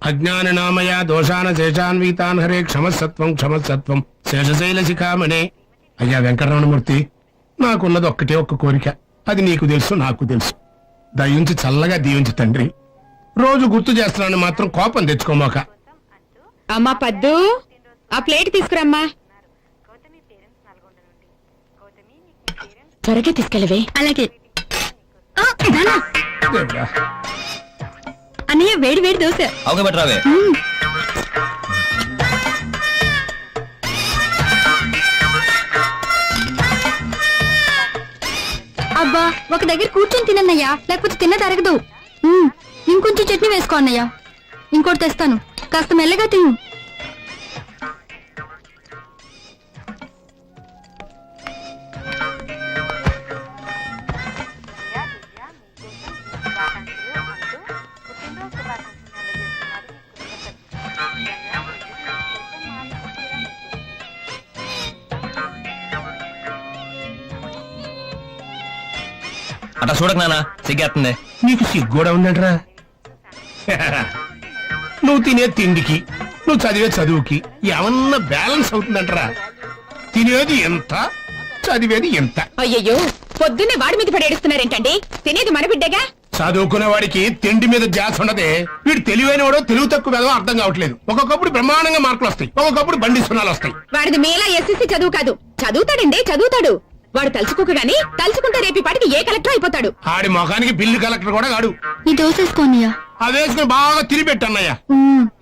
అజ్ఞాననామయ దోషాన శేషాన్వీతాన్ హరే క్షమసత్వం క్షమసత్వం శేషశైల శిఖామణే. అయ్యా వెంకటరమణమూర్తి, నాకున్నది ఒక్కటే ఒక్క కోరిక, అది నీకు తెలుసు నాకు తెలుసు. దయించి చల్లగా దీవించి తండ్రి. రోజు గుర్తు చేస్తున్నాను మాత్రం కోపం తెచ్చుకోమాక. అమ్మా పద్దు, ఆ ప్లేట్ తీసుకురమ్మా. త్వరగా తీసుకెళ్ళవే. అలాగే అన్నయ్య, వేడి వేడి దోశ. అబ్బా, ఒక దగ్గర కూర్చొని తినన్నయ్యా, లేకపోతే తిన్న తరగదు. ఇంకొంచెం చట్నీ వేసుకో అన్నయ్య. ఇంకోటి తెస్తాను, కాస్త మెల్లగా తిను. అట్లా చూడకు నాన్న, సిగ్గేస్తుంది. నీకు సిగ్గూడా ఉందంటరా? నువ్వు తినే తిండికి నువ్వు చదివే చదువుకి ఏమన్నా బ్యాలెన్స్ అవుతుందంటరా? తినేది ఎంత, చదివేది ఎంత? అయ్యయ్యో, పొద్దున్నే వాడి మీద పడేడుస్తున్నారేంటండి? తినేది మన బిడ్డగా. చదువుకునే వాడికి తిండి మీద ధ్యాస ఉండదే. వీడు తెలివైన వాడో తెలుగు తక్కువ వేదో అర్థం కావట్లేదు. ఒక్కొక్కప్పుడు బ్రహ్మాండంగా మార్కులు వస్తాయి, ఒక్కొక్కప్పుడు బండి సున్నాలు వస్తాయి. వాడిది మేలా ఎస్ఎస్సీ చదువు కాదు, చదువుతాడండి చదువుతాడు. వాడు తలుచుకోక గాని తలుచుకుంటే రేపి పాటికి ఏ కలెక్టర్ అయిపోతాడు. ఆడి ముఖానికి బిల్లు కలెక్టర్ కూడా కాడు. ఈ దోసేసుకోన్నయ్యా. అదేసుకుని బాగా తిరిగి పెట్టన్నయ్యా.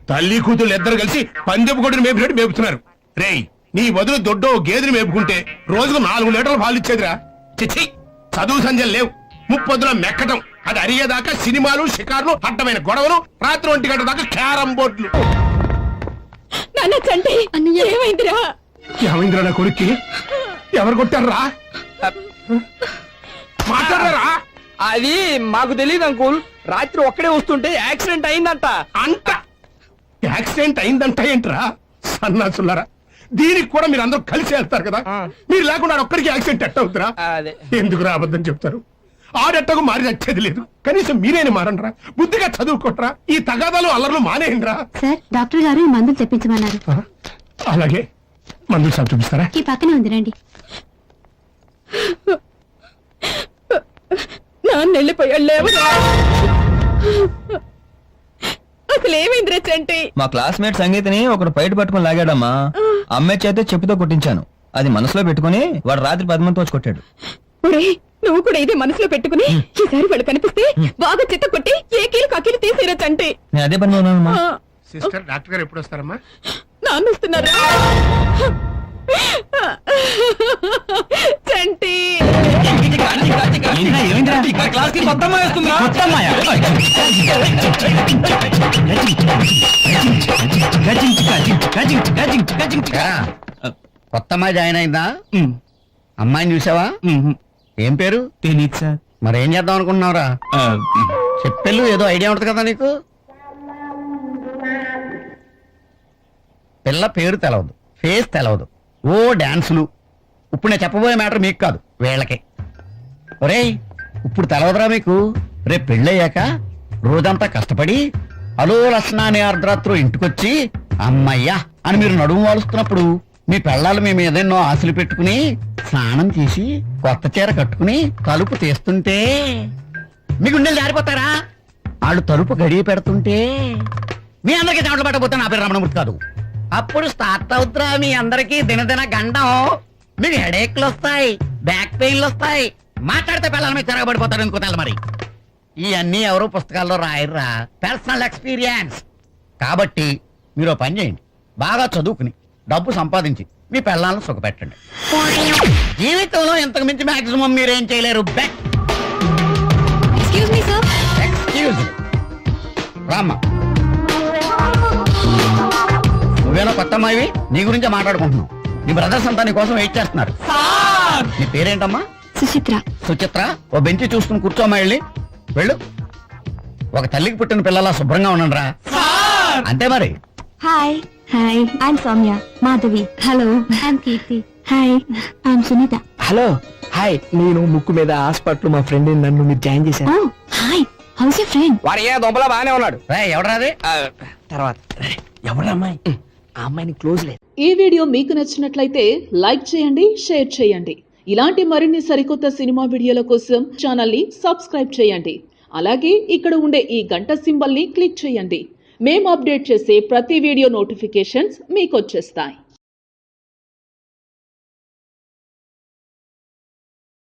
తల్లి కూతురు ఇద్దరు కలిసి పందెపు కొడుకుని మేపినట్టు మేపుతున్నారు. రేయ్, నీ వదులు దొడ్డో గేదెని మేపుకుంటే రోజుకు 4 లీటర్లు పాలు ఇచ్చేదిరా. చిచ్చి, చదువు సంధ్యలు లేవు. ముప్పొద్దున మెక్కటం, అది అరిగేదాకా సినిమాలు షికార్లు, అడ్డమైన గొడవలు, రాత్రి 1 గంట దాకా క్యారం బోర్డులు. ఏమైందిరా? ఏమైందిరా నా కొడుక్కి? ఎవరు కొట్టారా? మాట్లాడారా? అది మాకు తెలియదు అంకుల్. రాత్రి ఒక్కడే వస్తుంటే యాక్సిడెంట్ అయిందంట. అంట యాక్సిడెంట్ అయిందంట ఏంట్రా సన్నాసులారా? దీనికి కూడా మీరు అందరూ కలిసి వెళ్తారు కదా. మీరు లేకుండా ఒక్కడికి యాక్సిడెంట్ ఎట్ట అవుతురా? ఎందుకు రా అబద్ధం చెప్తారు? ఆడెట్టకు మారి వచ్చేది లేదు. కనీసం మీరేని మారండ్రా, బుద్ధిగా చదువుకోట్రా. ఈ తగాదాలు అల్లర్లు మానేయండిరా. సార్, డాక్టర్ గారు ఈ మందులు తెప్పించమన్నారు. అలాగే, మందులు సార్ చూపిస్తారా? ఈ పక్కనే ఉంది, రండి. అసలు ఏమైందిరా చంటి? మా క్లాస్మేట్ సంగీతని ఒకడు బయట పట్టుకుని లాగాడమ్మా. అమ్మాయి చేతే చెప్పుతో కొట్టించాను. అది మనసులో పెట్టుకుని వాడు రాత్రి 10 మంది తోచి కొట్టాడు. నువ్వు కూడా ఇదే మనసులో పెట్టుకుని ఈసారి వాళ్ళు కనిపిస్తే బాగా చిత్త కొట్టి ఏ కీలు కీలు తీసేరా చంటి. నేను అదే పని ఉన్నానమ్మా. సిస్టర్, డాక్టర్ గారు ఎప్పుడు వస్తారమ్మా? నాన్న వస్తున్నారా? చంటి, కొత్త అమ్మాయి జాయిన్ అయిందా? అమ్మాయిని చూసావా? ఏం పేరు? తెలీదు సార్. మరేం చేద్దాం అనుకుంటున్నావురా? చెప్పెళ్ళు, ఏదో ఐడియా ఉంటది కదా నీకు. పిల్ల పేరు తెలవదు, ఫేస్ తెలవదు, ఓ డాన్సులు. ఇప్పుడు నేను చెప్పబోయే మ్యాటర్ మీకు కాదు, వీళ్ళకి. ఒరేయ్, ఇప్పుడు తెలవదురా మీకు? రేపు పెళ్ళయ్యాక రోజంతా కష్టపడి అలో లక్షణాన్ని అర్ధరాత్రు ఇంటికొచ్చి అమ్మయ్యా అని మీరు నడుము వాలుస్తున్నప్పుడు మీ పెళ్ళాలు మీ మీద ఎన్నో ఆశలు పెట్టుకుని స్నానం చేసి కొత్త చీర కట్టుకుని తలుపు తీస్తుంటే మీ గుండెలు జారిపోతారా? వాళ్ళు తలుపు గడియ పెడుతుంటే మీ అందరికీ చెమటలు పట్టకపోతే నా పేరు రమణమూర్తి కాదు. అప్పుడు స్టార్ట్ అవుతురా మీ అందరికీ దినదిన గండం. మీకు హెడేక్లు వస్తాయి, బ్యాక్ పెయిన్లు వస్తాయి, మాట్లాడితే పిల్లల మీద తిరగబడిపోతారు. ఇంకో మరి ఇవన్నీ ఎవరో పుస్తకాల్లో రాయర్రా, పర్సనల్ ఎక్స్పీరియన్స్. కాబట్టి మీరు పని చేయండి, బాగా చదువుకుని డబ్బు సంపాదించి మీ పిల్లలను సుఖపెట్టండి. జీవితంలో ఇంతకు మించి మాక్సిమం మీరేం చేయలేరు. ఎక్స్క్యూజ్ రామ్మా, నువ్వేనా కొత్త అమ్మాయివి? నీ గురించే మాట్లాడుకుంటున్నావు. నీ బ్రదర్స్ అంతా నీ కోసం వెయిట్ చేస్తున్నారు. నీ పేరేంటమ్మా? సుచిత్ర. సుచిత్ర, ఓ బెంచి చూసుకుని కూర్చోమ్మా. వెళ్ళి వెళ్ళు. ఒక తల్లికి పుట్టిన పిల్లలా శుభ్రంగా ఉండండిరా. అంతే మరి. Hi. Hi, I am Soumya. Madhavi. Hello, I am Keerthi. Hi, I am Sunitha. Hello, hi. నేను ముక్కు మీద హాస్పిటల్ మా ఫ్రెండ్ నన్ను మీరు జాయిన్ చేశాను. Hi, house you friend? వాడు ఏ దొంపలా బాగానే ఉన్నాడు. రే ఎవడరాది? తర్వాత ఎవరమ్మాయి? ఆ అమ్మాయిని క్లోజ్ లేదు. ఈ వీడియో మీకు నచ్చినట్లయితే లైక్ చేయండి, షేర్ చేయండి. ఇలాంటి మరిన్ని సరికొత్త సినిమా వీడియోల కోసం ఛానల్ ని సబ్స్క్రైబ్ చేయండి. అలాగే ఇక్కడ ఉండే ఈ గంట సింబల్ ని క్లిక్ చేయండి. మేము అప్డేట్ చేసే ప్రతి వీడియో నోటిఫికేషన్స్ మీకు వచ్చేస్తాయి.